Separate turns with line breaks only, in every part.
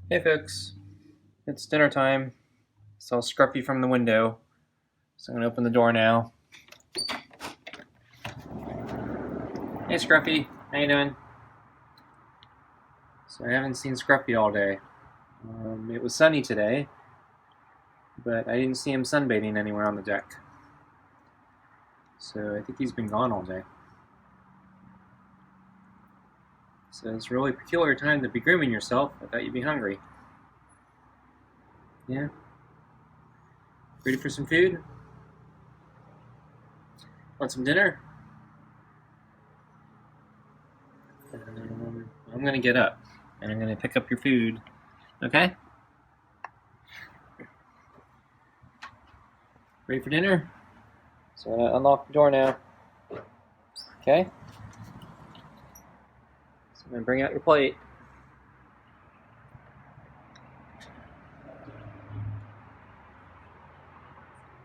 Hey folks, it's dinner time. Saw Scruffy from the window, so I'm gonna open the door now. Hey Scruffy, how you doing? So I haven't seen Scruffy all day. It was sunny today, but I didn't see him sunbathing anywhere on the deck. So I think he's been gone all day. So it's a really peculiar time to be grooming yourself. I thought you'd be hungry. Yeah? Ready for some food? Want some dinner? I'm gonna get up and I'm gonna pick up your food. Okay? Ready for dinner? So I'm gonna unlock the door now. Okay? So I'm gonna bring out your plate.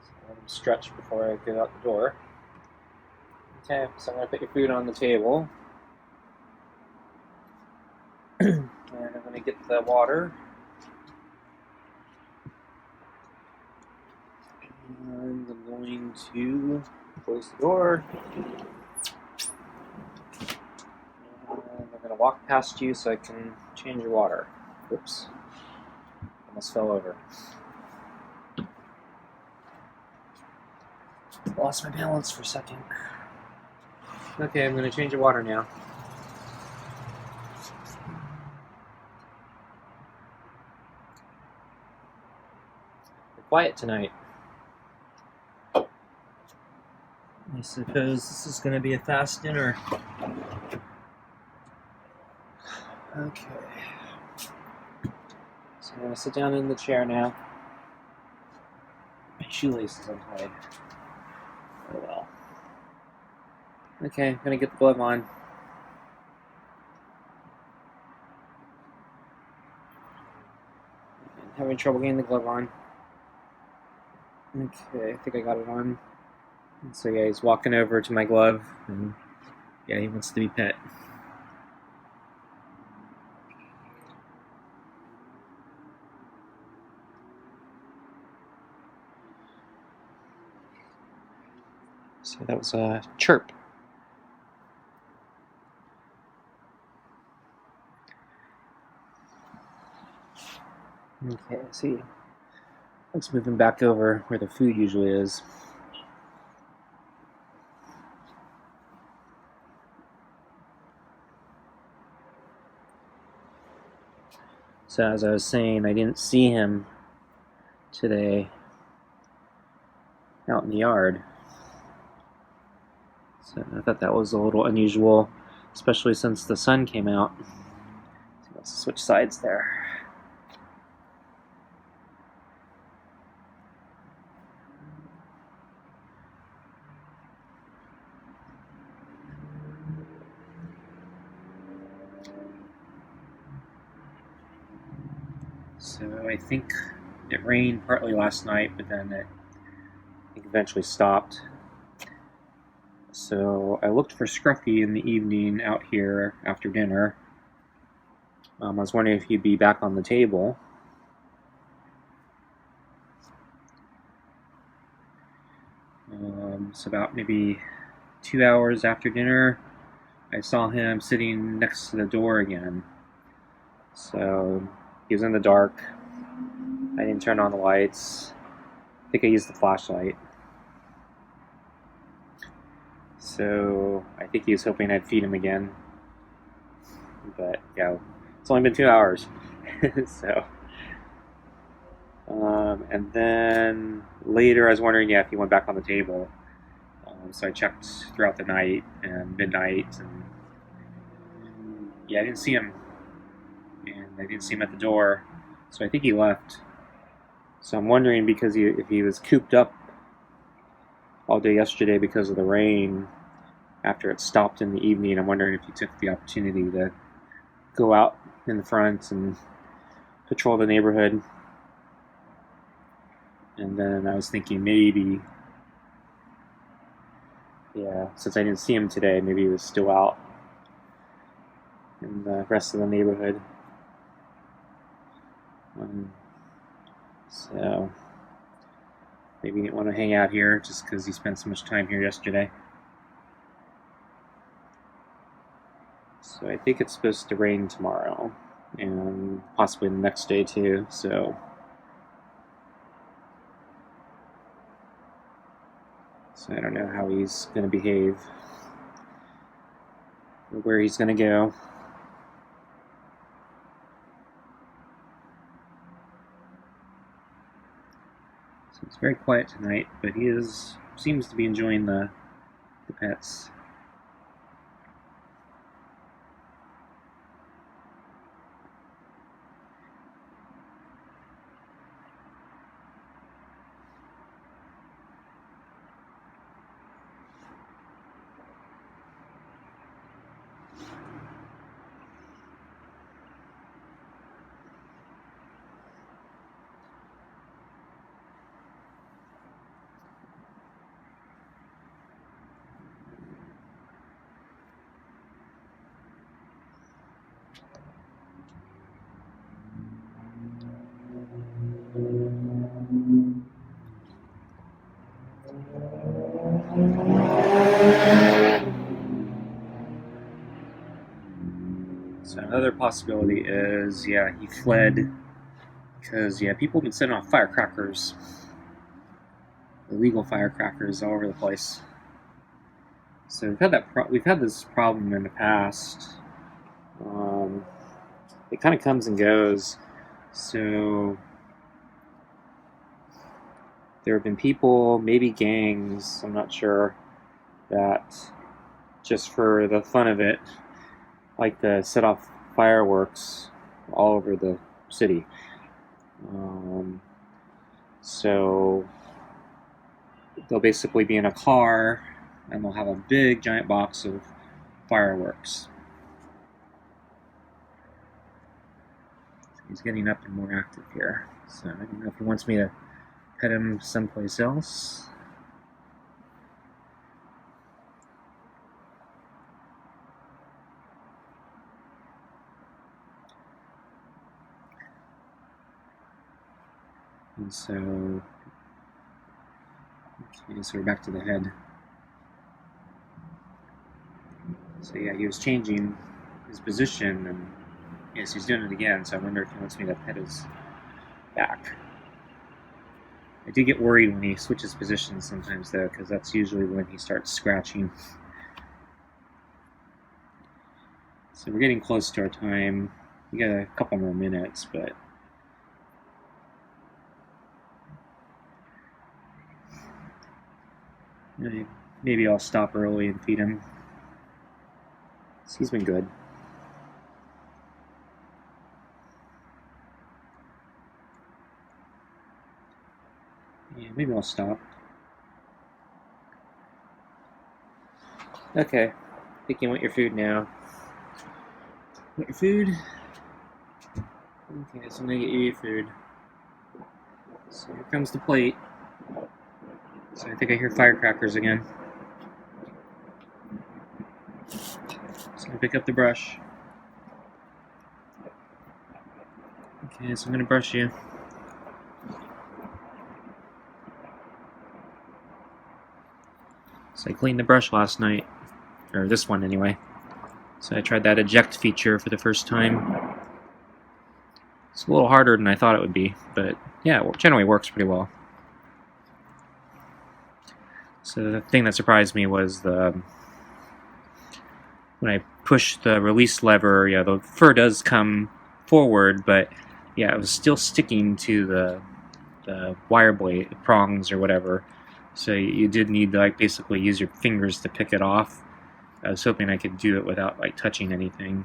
So let me stretch before I get out the door. Okay, so I'm gonna put your food on the table. And I'm gonna get the water. And I'm going to close the door. And I'm gonna walk past you so I can change your water. Oops. Almost fell over. Lost my balance for a second. Okay, I'm gonna change your water now. You're quiet tonight. I suppose this is gonna be a fast dinner. Okay. So I'm gonna sit down in the chair now. My shoelace is untied. Oh well. Okay, I'm gonna get the glove on. I'm having trouble getting the glove on. Okay, I think I got it on. So yeah, he's walking over to my glove, and yeah, he wants to be pet. So that was a chirp. Okay, see. Let's move him back over where the food usually is. So as I was saying, I didn't see him today out in the yard. So I thought that was a little unusual, especially since the sun came out. So let's switch sides there. So I think it rained partly last night, but then it eventually stopped. So I looked for Scruffy in the evening out here after dinner. I was wondering if he'd be back on the table. It's about maybe 2 hours after dinner. I saw him sitting next to the door again. So he was in the dark. I didn't turn on the lights. I think I used the flashlight. So I think he was hoping I'd feed him again. But yeah, it's only been 2 hours. So, and then later I was wondering, yeah, if he went back on the table. So I checked throughout the night and midnight, and yeah, I didn't see him. And I didn't see him at the door. So I think he left. So I'm wondering because if he was cooped up all day yesterday because of the rain, after it stopped in the evening, I'm wondering if he took the opportunity to go out in the front and patrol the neighborhood. And then I was thinking maybe, yeah, since I didn't see him today, maybe he was still out in the rest of the neighborhood. So maybe he didn't want to hang out here just because he spent so much time here yesterday. So I think it's supposed to rain tomorrow and possibly the next day too. So I don't know how he's going to behave or where he's going to go. So it's very quiet tonight, but he seems to be enjoying the pets. So another possibility is, yeah, he fled because, yeah, people have been setting off firecrackers, illegal firecrackers all over the place. So we've had this problem in the past. It kind of comes and goes. So there have been people, maybe gangs, I'm not sure, that just for the fun of it, like to set off fireworks all over the city. So they'll basically be in a car and they'll have a big giant box of fireworks. He's getting up and more active here. So I don't know if he wants me to pet him someplace else. And so, okay, so we're back to the head. So yeah, he was changing his position, and yes, he's doing it again, so I wonder if he wants me to pet his back. I do get worried when he switches positions sometimes, though, because that's usually when he starts scratching. So we're getting close to our time. We got a couple more minutes, but maybe I'll stop early and feed him. He's been good. Yeah, maybe I'll stop. Okay. I think you want your food now. Want your food? Okay, so I'm gonna get you your food. So here comes the plate. So I think I hear firecrackers again. Just gonna pick up the brush. Okay, so I'm gonna brush you. So I cleaned the brush last night, or this one anyway. So I tried that eject feature for the first time. It's a little harder than I thought it would be, but yeah, it generally works pretty well. So the thing that surprised me was when I push the release lever, yeah, the fur does come forward, but yeah, it was still sticking to the wire blade prongs or whatever. So you did need to basically use your fingers to pick it off. I was hoping I could do it without touching anything,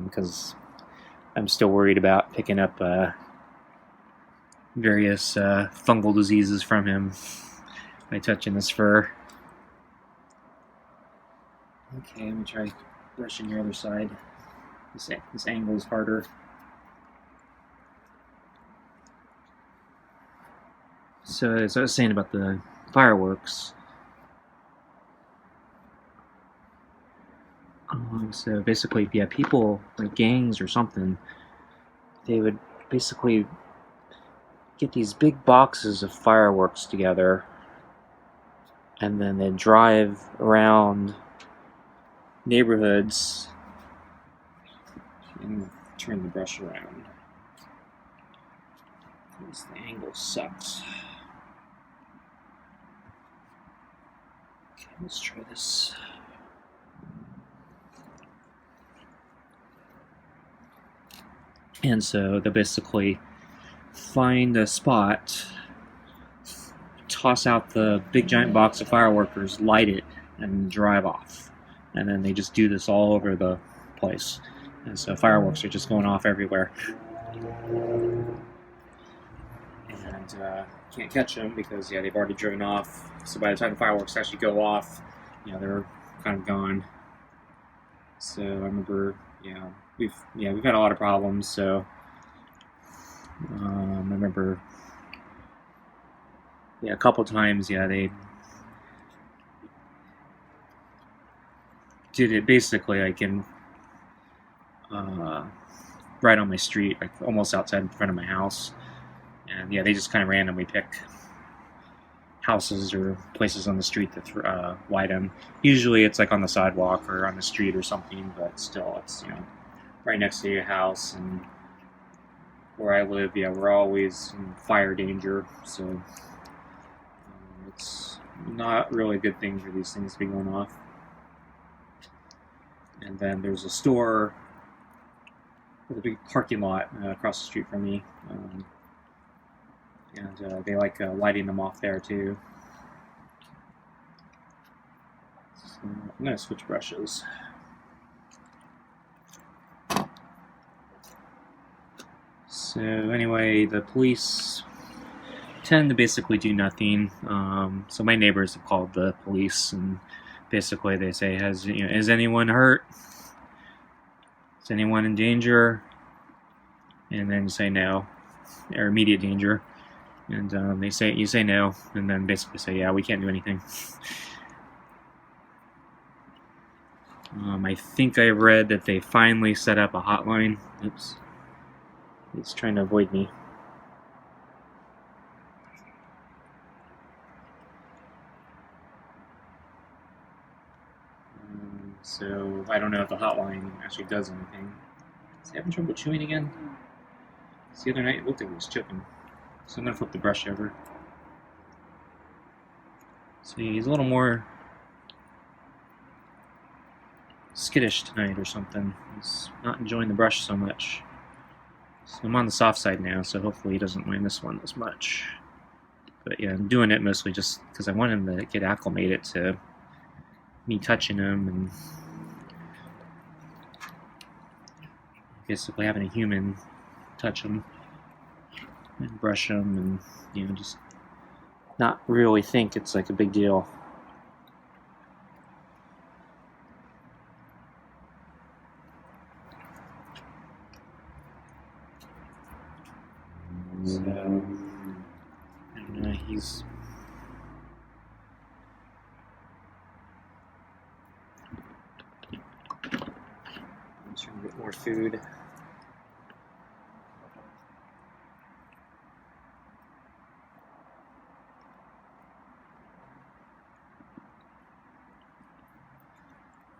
because I'm still worried about picking up various fungal diseases from him by touching this fur. Okay, let me try brushing your other side. This angle is harder. So as I was saying about the fireworks, So basically, yeah, people like gangs or something, they would basically get these big boxes of fireworks together, and then they'd drive around neighborhoods and turn the brush around because the angle sucks. Okay, let's try this. And so they basically find a spot, toss out the big giant box of fireworkers, light it, and drive off. And then they just do this all over the place. And so fireworks are just going off everywhere. And can't catch them because, yeah, they've already driven off. So by the time the fireworks actually go off, they're kind of gone. So I remember, we've had a lot of problems. So I remember, a couple times, they did it basically like in right on my street, like almost outside in front of my house. And they just kind of randomly pick houses or places on the street to light them. Usually it's like on the sidewalk or on the street or something, but still it's right next to your house. And where I live, we're always in fire danger, so it's not really a good thing for these things to be going off. And then there's a store with a big parking lot across the street from me, and they like lighting them off there too. So I'm going to switch brushes. So anyway, the police tend to basically do nothing. So my neighbors have called the police, and basically they say, is anyone hurt? Is anyone in danger? And then you say no, or immediate danger. And you say no, and then basically say, yeah, we can't do anything. I think I read that they finally set up a hotline. Oops. It's trying to avoid me. So I don't know if the hotline actually does anything. Is he having trouble chewing again? So the other night it looked like he was chipping. So I'm going to flip the brush over. So he's a little more skittish tonight or something. He's not enjoying the brush so much. So I'm on the soft side now, so hopefully he doesn't mind this one as much. But yeah, I'm doing it mostly just because I want him to get acclimated to me touching him and basically having a human touch him and brush him and just not really think it's like a big deal. So he's trying to get more food.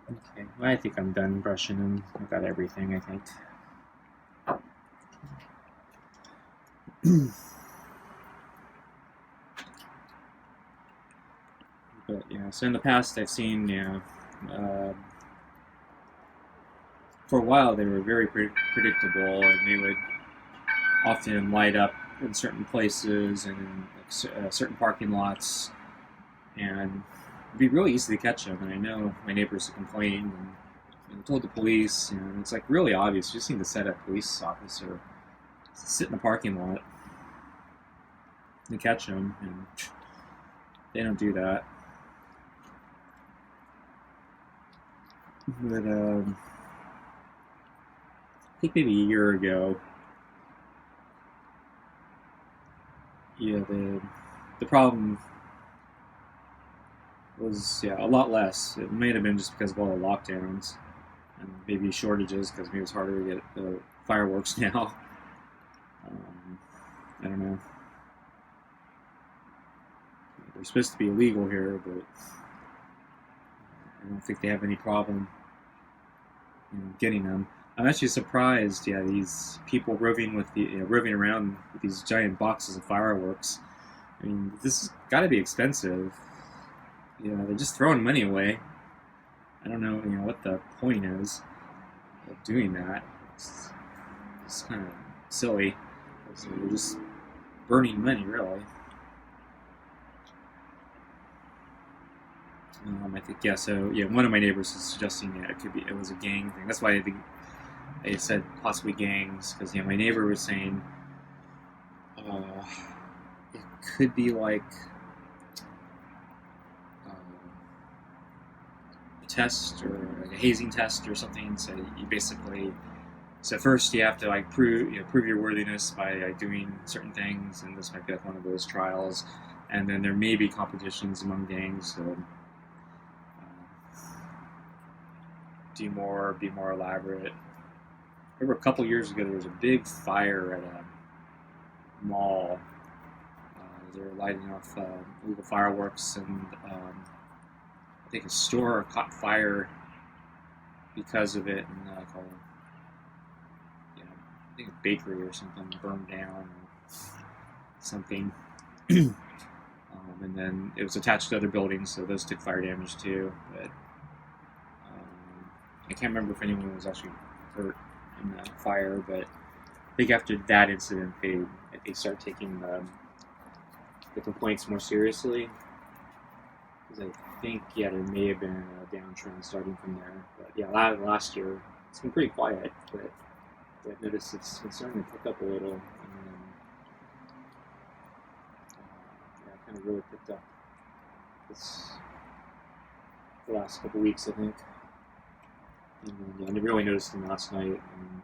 Okay, well, I think I'm done brushing him. I've got everything, I think. But so in the past I've seen, for a while they were very predictable, and they would often light up in certain places and in certain parking lots, and it'd be really easy to catch them. And I know my neighbors have complained and told the police, and it's like really obvious. You just need to set a police officer to sit in the parking lot and catch them, and they don't do that. But I think maybe a year ago, the problem was a lot less. It might have been just because of all the lockdowns. and maybe shortages because maybe it's harder to get the fireworks now. I don't know. They're supposed to be illegal here, but I don't think they have any problem getting them. I'm actually surprised. Yeah, these people roving around with these giant boxes of fireworks. I mean, this has got to be expensive. They're just throwing money away. I don't know, what the point is of doing that. It's kind of silly. So you're just burning money, really. I think, yeah, so, one of my neighbors was suggesting that it was a gang thing. That's why I think they said possibly gangs, because, my neighbor was saying it could be like a test or like a hazing test or something. So you basically, first you have to like prove your worthiness by doing certain things, and this might be like one of those trials. And then there may be competitions among gangs to be more elaborate. I remember a couple years ago there was a big fire at a mall. They were lighting off illegal fireworks, and I think a store caught fire because of it, and I think a bakery or something burned down or something. And then it was attached to other buildings, so those took fire damage too. But I can't remember if anyone was actually hurt in the fire. But I think after that incident, they started taking the complaints more seriously. Because I think, there may have been a downtrend starting from there. But last year it's been pretty quiet. But I've noticed it's starting to pick up a little. And it kind of really picked up the last couple weeks, I think. And I really noticed them last night. And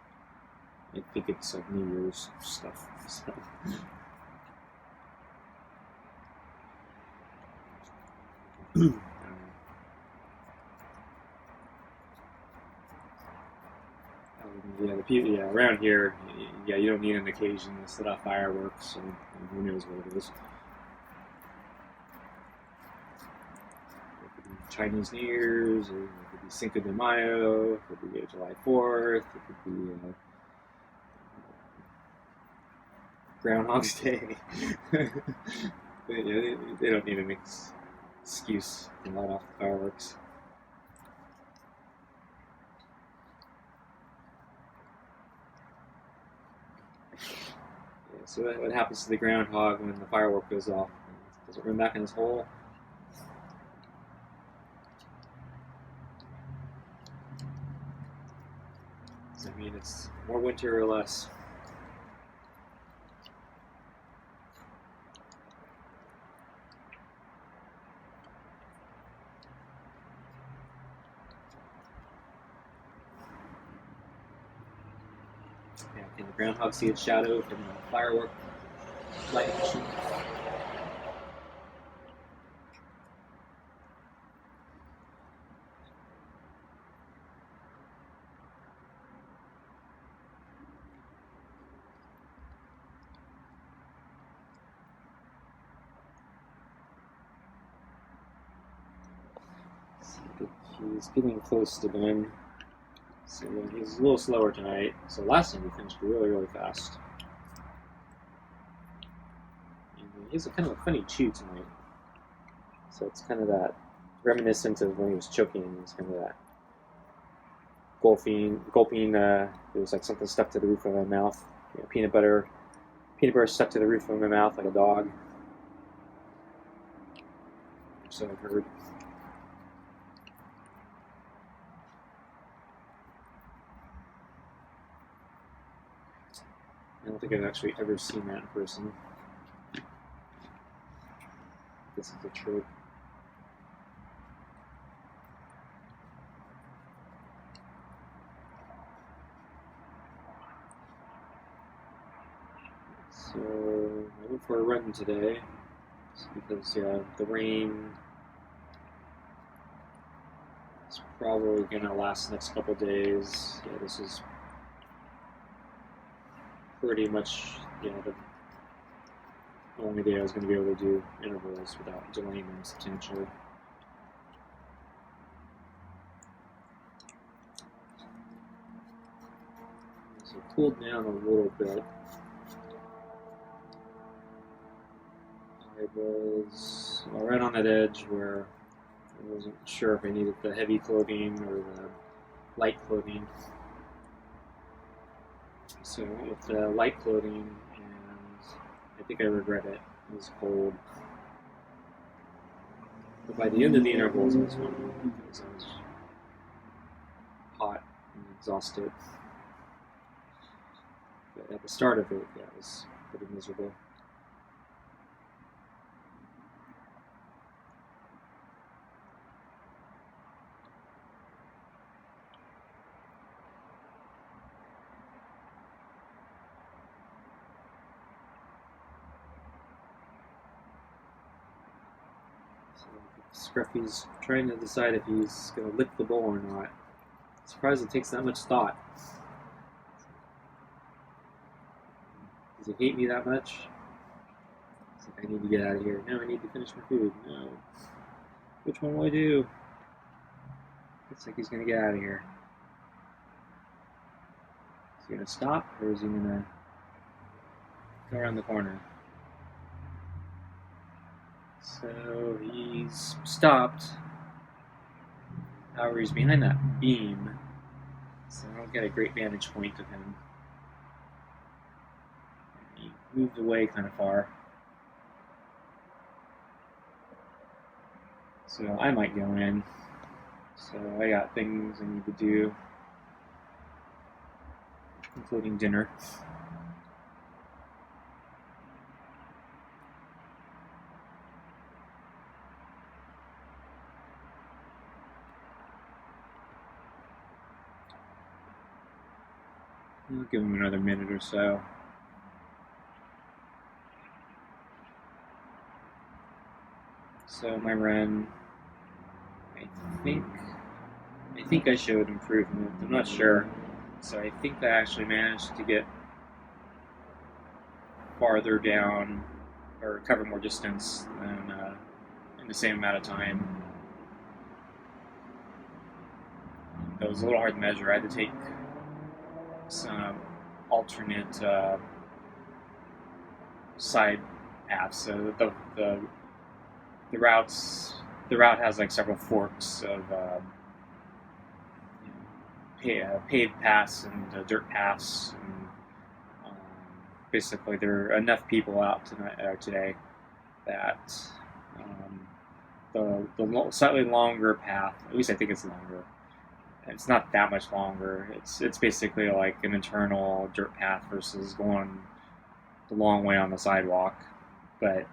I think it's like New Year's stuff. So. Around here, you don't need an occasion to set off fireworks, so who knows what it is. It could be Chinese New Year's, or it could be Cinco de Mayo, it could be July 4th, it could be Groundhog's Day. They don't need an excuse to light off the fireworks. So what happens to the groundhog when the firework goes off? Does it run back in his hole? Does that mean it's more winter or less? Can the groundhog see its shadow from the firework lighting machine? He's getting close to done. So he's a little slower tonight. So last time he finished really, really fast. And he has a kind of a funny chew tonight. So it's kind of that reminiscent of when he was choking. It's kind of that gulping. It was like something stuck to the roof of my mouth. Peanut butter stuck to the roof of my mouth like a dog. So I've heard. I don't think I've actually ever seen that in person. This is a Trill. So I went for a run today because the rain is probably gonna last the next couple days. Yeah, this is pretty much the only day I was going to be able to do intervals without delaying them substantially. So it cooled down a little bit. I was right on that edge where I wasn't sure if I needed the heavy clothing or the light clothing. So I went with the light clothing, and I think I regret it. It was cold. But by the end of the intervals, I was fine because I was hot and exhausted. But at the start of it, yeah, it was pretty miserable. Scruffy's trying to decide if he's going to lick the bowl or not. I'm surprised it takes that much thought. Does he hate me that much? It's like, I need to get out of here. No, I need to finish my food. No. Which one will I do? Looks like he's going to get out of here. Is he going to stop, or is he going to go around the corner? So he's stopped. However, he's behind that beam, so I don't get a great vantage point of him. He moved away kind of far. So I might go in. So I got things I need to do, including dinner. I'll give him another minute or so. So my run, I think I showed improvement. I'm not sure. So I think I actually managed to get farther down or cover more distance than in the same amount of time. That was a little hard to measure. I had to take some alternate side paths. So the route has like several forks of paved paths and dirt paths. And, basically, there are enough people out today that the slightly longer path, at least I think it's longer. It's not that much longer. It's basically like an internal dirt path versus going the long way on the sidewalk. But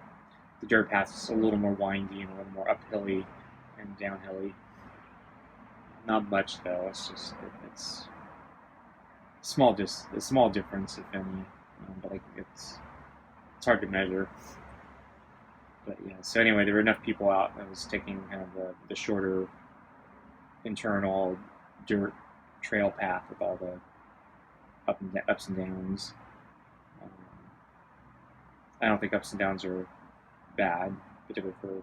the dirt path is a little more windy and a little more uphilly and downhilly. Not much though. It's a small difference, if any. But like it's hard to measure. But yeah. So anyway, there were enough people out that was taking kind of the shorter internal dirt trail path with all the ups and downs. I don't think ups and downs are bad, particularly for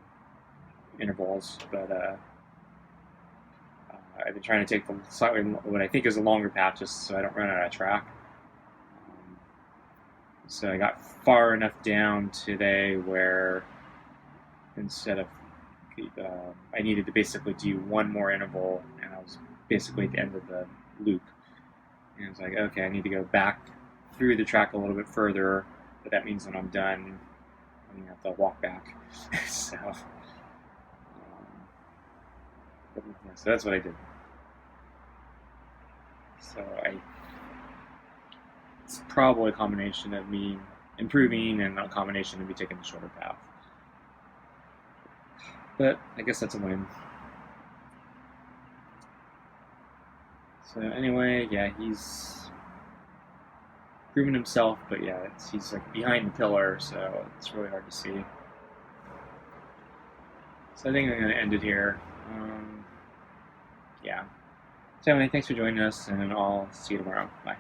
intervals, but I've been trying to take the slightly what I think is a longer path just so I don't run out of track. So I got far enough down today where instead of I needed to basically do one more interval, and I was basically at the end of the loop. And I was like, okay, I need to go back through the track a little bit further, but that means when I'm done, I'm going to have to walk back. So that's what I did. So it's probably a combination of me improving and a combination of me taking the shorter path. But I guess that's a win. So anyway, yeah, he's proven himself, but yeah, he's like behind the pillar, so it's really hard to see. So I think I'm going to end it here. yeah. So anyway, thanks for joining us, and I'll see you tomorrow. Bye.